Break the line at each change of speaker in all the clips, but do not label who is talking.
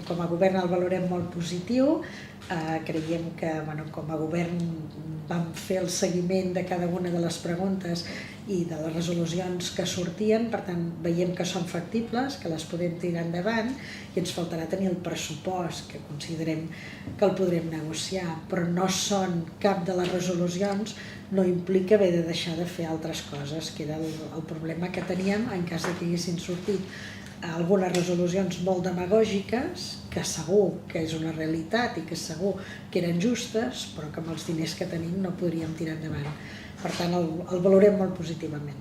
com a govern el valorem molt positiu. Creiem que com a govern vam fer el seguiment de cada una de les preguntes i de les resolucions que sortien, per tant veiem que són factibles, que les podem tirar endavant i ens faltarà tenir el pressupost, que considerem que el podrem negociar, però no són cap de les resolucions, no implica haver de deixar de fer altres coses, que era el problema que teníem en cas que haguessin sortit algunes resolucions molt demagògiques, que segur que és una realitat i que segur que eren justes, però que amb els diners que tenim no podríem tirar endavant. Per tant, el valorem molt positivament.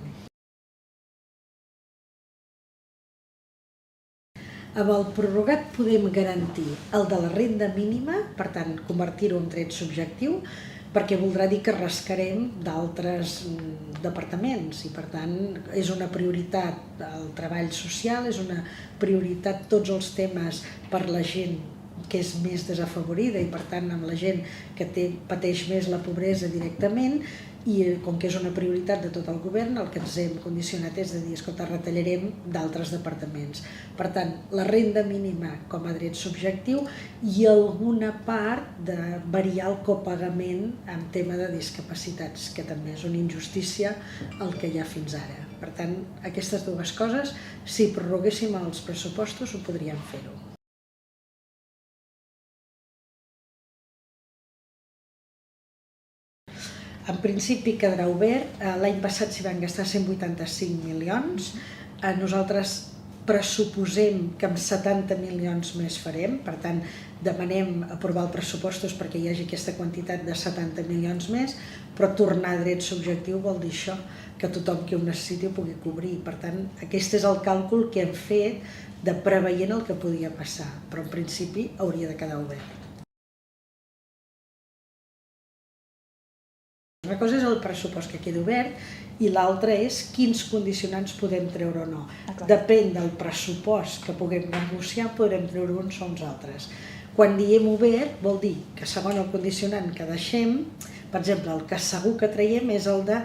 Amb el prorrogat podem garantir el de la renda mínima, per tant, convertir-ho en dret subjectiu, perquè voldrà dir que rascarem d'altres departaments i, per tant, és una prioritat el treball social, és una prioritat tots els temes per la gent que és més desafavorida i, per tant, amb la gent que pateix més la pobresa directament, i com que és una prioritat de tot el govern, el que ens hem condicionat és de dir, escolta, retallarem d'altres departaments. Per tant, la renda mínima com a dret subjectiu i alguna part de variar el copagament en tema de discapacitats, que també és una injustícia el que hi ha fins ara. Per tant, aquestes dues coses, si prorroguéssim els pressupostos, ho podríem fer-ho. En principi quedarà obert. L'any passat s'hi van gastar 185 milions. Nosaltres pressuposem que amb 70 milions més farem, per tant, demanem aprovar els pressupostos perquè hi hagi aquesta quantitat de 70 milions més, però tornar a dret subjectiu vol dir això, que tothom que ho necessiti ho pugui cobrir. Per tant, aquest és el càlcul que hem fet de preveient el que podia passar, però en principi hauria de quedar obert. Una cosa és el pressupost que quedi obert i l'altra és quins condicionants podem treure o no. Depèn del pressupost que puguem negociar, podrem treure uns o uns altres. Quan diem obert vol dir que segons el condicionant que deixem, per exemple, el que segur que traiem és el de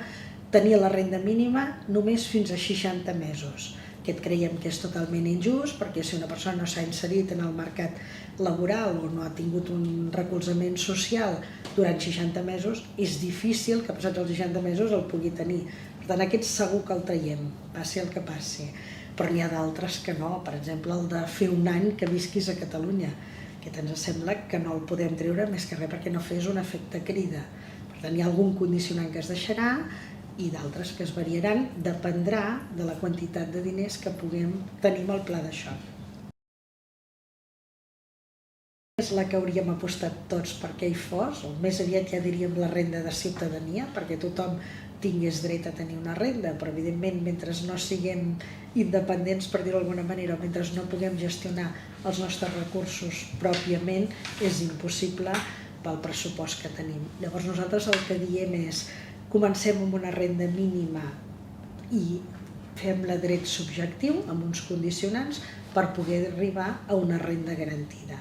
tenir la renda mínima només fins a 60 mesos. Aquest creiem que és totalment injust, perquè si una persona no s'ha inserit en el mercat laboral o no ha tingut un recolzament social durant 60 mesos, és difícil que passats els 60 mesos el pugui tenir. Per tant, aquest segur que el traiem, passi el que passi. Però n'hi ha d'altres que no, per exemple, el de fer un any que visquis a Catalunya. Aquest ens sembla que no el podem treure més que res perquè no fes un efecte crida. Per tant, hi ha algun condicionant que es deixarà i d'altres que es variaran, dependrà de la quantitat de diners que puguem tenir amb el pla de xoc. És la que hauríem apostat tots perquè hi fos, o més aviat ja diríem la renda de ciutadania, perquè tothom tingués dret a tenir una renda, però evidentment mentre no siguem independents, per dir-ho d'alguna manera, o mentre no puguem gestionar els nostres recursos pròpiament, és impossible pel pressupost que tenim. Llavors nosaltres el que diem és comencem amb una renda mínima i fem-la dret subjectiu amb uns condicionants per poder arribar a una renda garantida.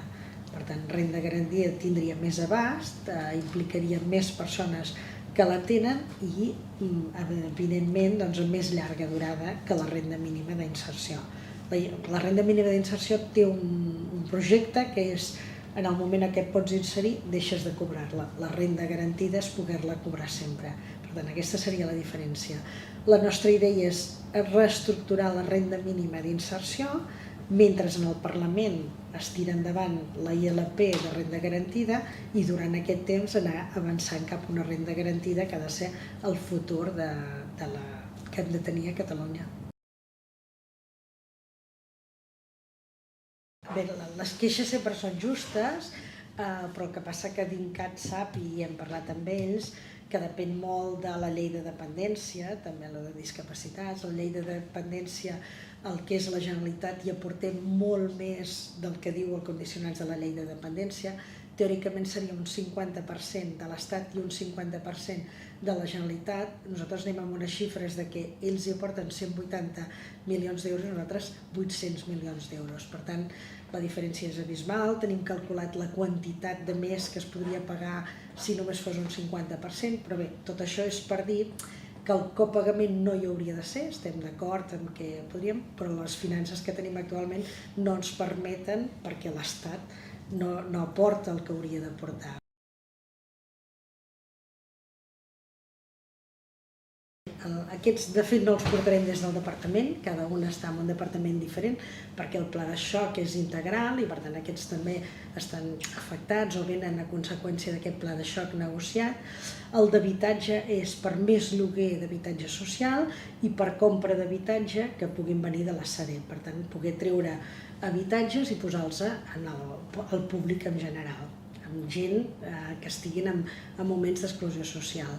Per tant, renda garantida tindria més abast, implicaria més persones que la tenen i, evidentment, amb més llarga durada que la renda mínima d'inserció. La renda mínima d'inserció té un projecte que és en el moment en què et pots inserir, deixes de cobrar-la. La renda garantida és poder-la cobrar sempre. Per tant, aquesta seria la diferència. La nostra idea és reestructurar la renda mínima d'inserció, mentre en el Parlament es tira endavant la ILP de renda garantida i durant aquest temps anar avançant cap a una renda garantida que ha de ser el futur que hem de tenir a Catalunya. Bé, les queixes sempre són justes, però el que passa que DINCAT sap, i hem parlat amb ells, que depèn molt de la llei de dependència, també la de discapacitats. La llei de dependència, el que és la Generalitat, hi aportem molt més del que diu els condicionants de la llei de dependència. Teòricament seria un 50% de l'Estat i un 50% de la Generalitat. Nosaltres anem amb unes xifres de que ells hi aporten 180 milions d'euros i nosaltres 800 milions d'euros. Per tant, la diferència és abismal. Tenim calculat la quantitat de més que es podria pagar si només fos un 50%, però bé, tot això és per dir que el copagament no hi hauria de ser, estem d'acord amb que podríem, però les finances que tenim actualment no ens permeten perquè l'Estat no aporta el que hauria d'aportar. Aquests, de fet, no els portarem des del departament, cada un està en un departament diferent, perquè el pla de xoc és integral i, per tant, aquests també estan afectats o venen a conseqüència d'aquest pla de xoc negociat. El d'habitatge és per més lloguer d'habitatge social i per compra d'habitatge que puguin venir de la Sareb. Per tant, poder treure habitatges i posar-los al públic en general, amb gent que estiguin en moments d'exclusió social.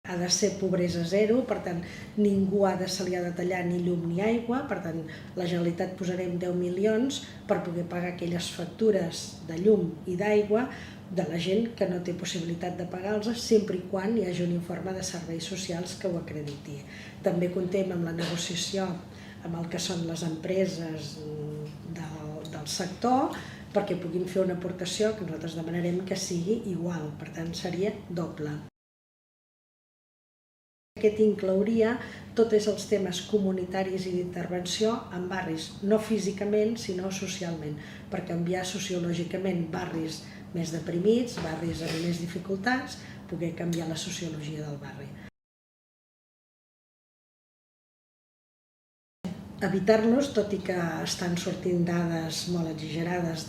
Ha de ser pobresa zero, per tant, ningú se li ha de tallar ni llum ni aigua, per tant, la Generalitat posarem 10 milions per poder pagar aquelles factures de llum i d'aigua de la gent que no té possibilitat de pagar-los, sempre i quan hi hagi un informe de serveis socials que ho acrediti. També comptem amb la negociació amb el que són les empreses del sector perquè puguin fer una aportació que nosaltres demanarem que sigui igual, per tant, seria doble. Aquest inclouria tots els temes comunitaris i d'intervenció en barris, no físicament, sinó socialment, per canviar sociològicament barris més deprimits, barris amb més dificultats, poder canviar la sociologia del barri. Evitar-los, tot i que estan sortint dades molt exagerades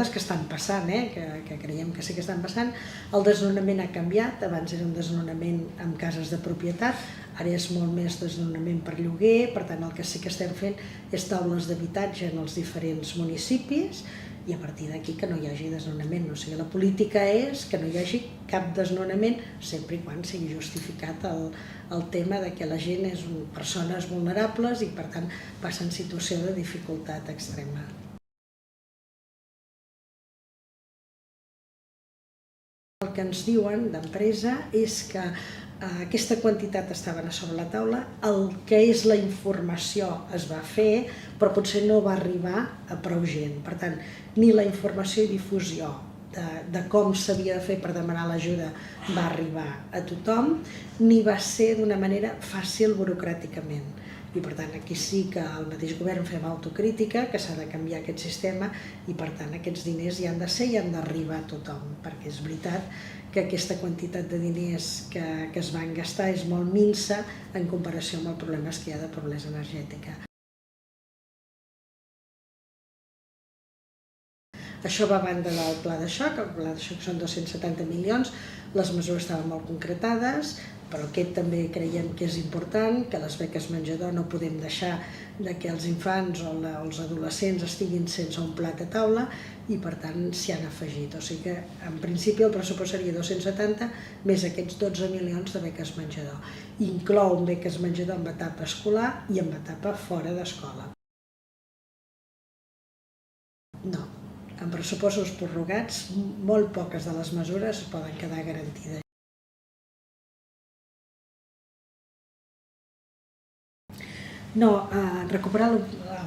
que estan passant, que creiem que sí que estan passant. El desnonament ha canviat, abans era un desnonament amb cases de propietat, ara és molt més desnonament per lloguer, per tant el que sí que estem fent és taules d'habitatge en els diferents municipis i a partir d'aquí que no hi hagi desnonament. O sigui, la política és que no hi hagi cap desnonament sempre i quan sigui justificat el tema de que la gent és persones vulnerables i per tant passa en situació de dificultat extrema. El que ens diuen d'empresa és que aquesta quantitat estava sobre la taula, el que és la informació es va fer, però potser no va arribar a prou gent. Per tant, ni la informació i difusió de com s'havia de fer per demanar l'ajuda va arribar a tothom, ni va ser d'una manera fàcil burocràticament. I per tant aquí sí que el mateix govern fem autocrítica, que s'ha de canviar aquest sistema i per tant aquests diners hi han de ser i han d'arribar a tothom, perquè és veritat que aquesta quantitat de diners que es van gastar és molt minsa en comparació amb els problemes que hi ha de pobresa energètica. Això va a banda del pla de xoc, el pla de xoc són 270 milions, les mesures estaven molt concretades, però aquest també creiem que és important, que les beques menjador no podem deixar que els infants o els adolescents estiguin sense un plat a taula i per tant s'hi han afegit. O sigui que en principi el pressupost seria 270 més aquests 12 milions de beques menjador. Inclou beques menjador en etapa escolar i en etapa fora d'escola. No. En pressupostos prorrogats, molt poques de les mesures poden quedar garantides. No, recuperar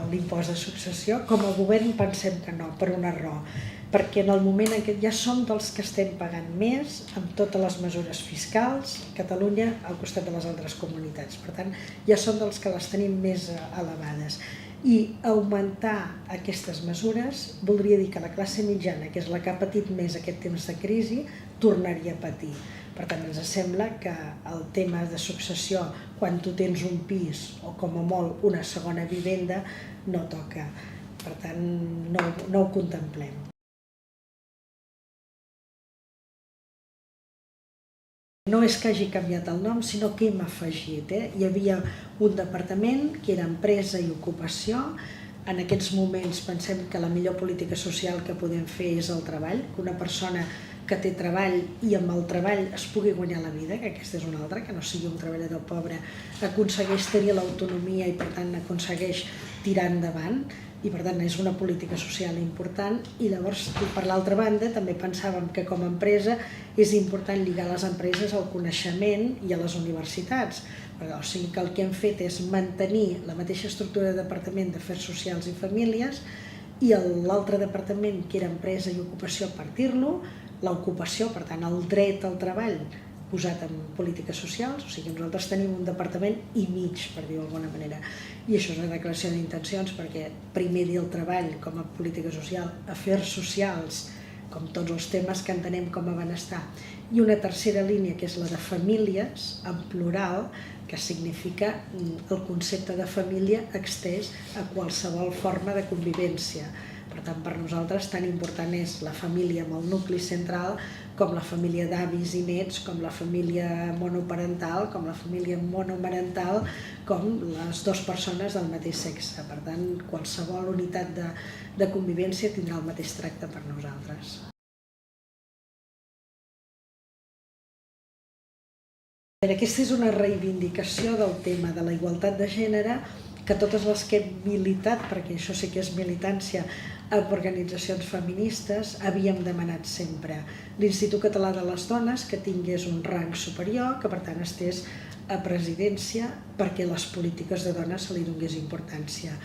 l'impost de successió, com a govern pensem que no, per una raó. Perquè en el moment en què ja som dels que estem pagant més amb totes les mesures fiscals, Catalunya al costat de les altres comunitats. Per tant, ja som dels que les tenim més elevades. I augmentar aquestes mesures voldria dir que la classe mitjana, que és la que ha patit més aquest temps de crisi, tornaria a patir. Per tant, ens sembla que el tema de successió, quan tu tens un pis o com a molt una segona vivenda, no toca. Per tant, no ho contemplem. No és que hagi canviat el nom, sinó que hem afegit. Hi havia un departament que era Empresa i Ocupació. En aquests moments pensem que la millor política social que podem fer és el treball, que una persona que té treball i amb el treball es pugui guanyar la vida, que aquesta és una altra, que no sigui un treballador pobre, aconsegueix tenir l'autonomia i per tant aconsegueix tirar endavant. I per tant és una política social important i llavors per l'altra banda també pensàvem que com a empresa és important lligar les empreses al coneixement i a les universitats. O sigui que el que hem fet és mantenir la mateixa estructura de Departament d'Afers Socials i Famílies i l'altre departament que era Empresa i Ocupació partir-lo, l'ocupació, per tant el dret al treball posat en polítiques socials, o sigui, nosaltres tenim un departament i mig, per dir-ho d'alguna manera, i això és una declaració d'intencions perquè primer dir el treball com a política social, afers socials, com tots els temes que entenem com a benestar, i una tercera línia que és la de famílies, en plural, que significa el concepte de família extès a qualsevol forma de convivència. Per tant, per nosaltres tan important és la família amb el nucli central com la família d'avis i nets, com la família monoparental, com la família monomarental, com les dues persones del mateix sexe. Per tant, qualsevol unitat de convivència tindrà el mateix tracte per nosaltres. Aquesta és una reivindicació del tema de la igualtat de gènere que totes les que hem militat, perquè això sí que és militància, amb organitzacions feministes, havíem demanat sempre. L'Institut Català de les Dones que tingués un rang superior, que per tant estés a presidència, perquè les polítiques de dones se li donés importància.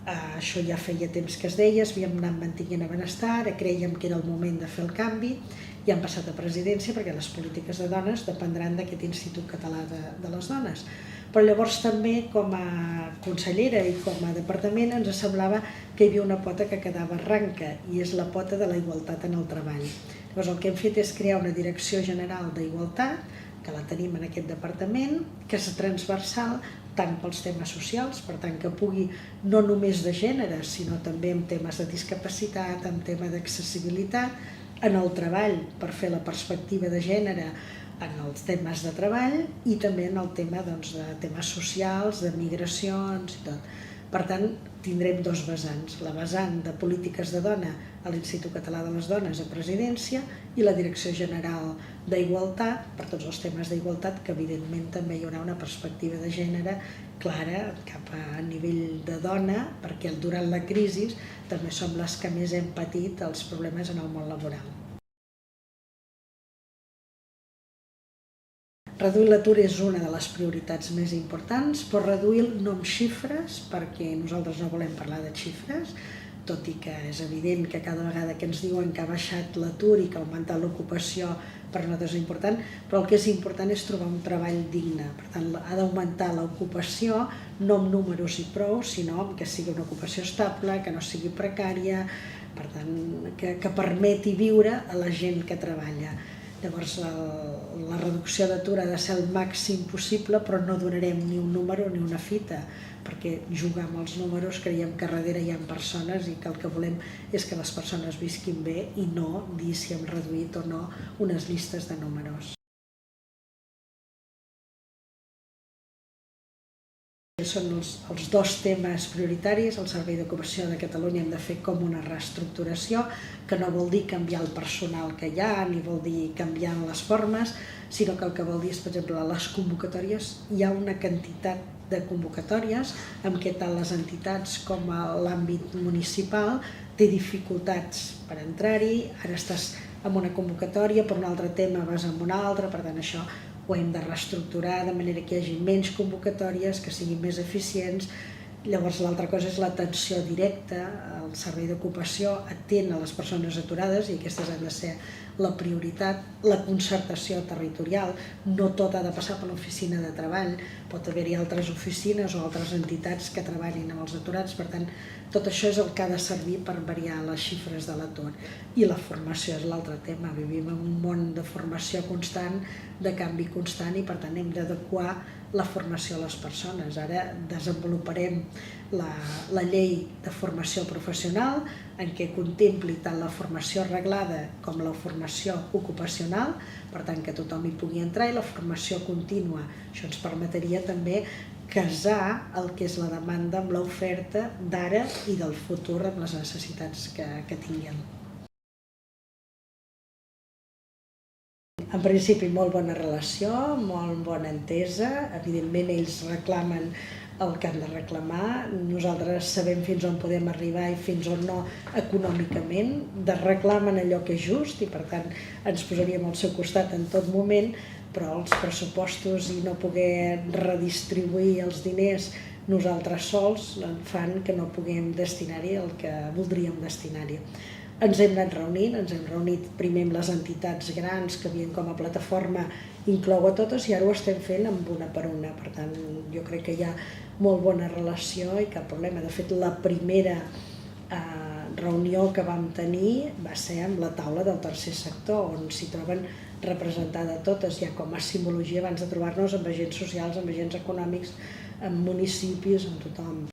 Això ja feia temps que es deia, havíem anat mantenint a benestar, ara crèiem que era el moment de fer el canvi i han passat a presidència perquè les polítiques de dones dependran d'aquest Institut Català de les Dones. Però llavors també com a consellera i com a departament ens semblava que hi havia una pota que quedava ranca i és la pota de la igualtat en el treball. Llavors el que hem fet és crear una direcció general d'igualtat, que la tenim en aquest departament, que és transversal tant pels temes socials, per tant que pugui no només de gènere, sinó també en temes de discapacitat, en tema d'accessibilitat, en el treball per fer la perspectiva de gènere en els temes de treball i també en el tema de temes socials, de migracions i tot. Per tant, tindrem dos vessants, la vessant de polítiques de dona a l'Institut Català de les Dones a presidència i la Direcció General d'Igualtat, per tots els temes d'igualtat, que evidentment també hi haurà una perspectiva de gènere clara cap a nivell de dona, perquè durant la crisi també som les que més hem patit els problemes en el món laboral. Reduir l'atur és una de les prioritats més importants, però reduir no amb xifres, perquè nosaltres no volem parlar de xifres, tot i que és evident que cada vegada que ens diuen que ha baixat l'atur i que ha augmentat l'ocupació per nosaltres és important, però el que és important és trobar un treball digne. Per tant, ha d'augmentar l'ocupació no amb números i prou, sinó que sigui una ocupació estable, que no sigui precària, per tant, que permeti viure a la gent que treballa. Llavors, la reducció d'atur ha de ser el màxim possible, però no donarem ni un número ni una fita, perquè jugar amb els números creiem que darrere hi ha persones i que el que volem és que les persones visquin bé i no dir si hem reduït o no unes llistes de números. Són els dos temes prioritaris. El Servei d'Ocupació de Catalunya hem de fer com una reestructuració, que no vol dir canviar el personal que hi ha, ni vol dir canviar les formes, sinó que el que vol dir és, per exemple, les convocatòries. Hi ha una quantitat de convocatòries en què tant les entitats com l'àmbit municipal té dificultats per entrar-hi. Ara estàs en una convocatòria, per un altre tema vas en una altra, per tant això ho hem de reestructurar de manera que hi hagi menys convocatòries, que siguin més eficients. Llavors l'altra cosa és l'atenció directa. El Servei d'Ocupació atén a les persones aturades i aquestes han de ser la prioritat. La concertació territorial, no tot ha de passar per l'oficina de treball, pot haver-hi altres oficines o altres entitats que treballin amb els aturats, per tant tot això és el que ha de servir per variar les xifres de l'atur. I la formació és l'altre tema, vivim en un món de formació constant, de canvi constant i per tant hem d'adequar la formació a les persones. Ara desenvoluparem la llei de formació professional en què contempli tant la formació reglada com la formació ocupacional, per tant que tothom hi pugui entrar, i la formació contínua. Això ens permetria també casar el que és la demanda amb l'oferta d'ara i del futur amb les necessitats que tinguem. En principi, molt bona relació, molt bona entesa. Evidentment, ells reclamen el que han de reclamar. Nosaltres sabem fins on podem arribar i fins on no econòmicament. Reclamen allò que és just i, per tant, ens posaríem al seu costat en tot moment, però els pressupostos i no poder redistribuir els diners nosaltres sols fan que no puguem destinar-hi el que voldríem destinar-hi. ens hem anat reunint, ens hem reunit primer amb les entitats grans que havien com a plataforma, inclou a totes, i ara ho estem fent amb una per una. Per tant, jo crec que hi ha molt bona relació i cap problema. De fet, la primera reunió que vam tenir va ser amb la taula del tercer sector, on s'hi troben representades totes, ja com a simbologia abans de trobar-nos amb agents socials, amb agents econòmics, amb municipis, amb tothom.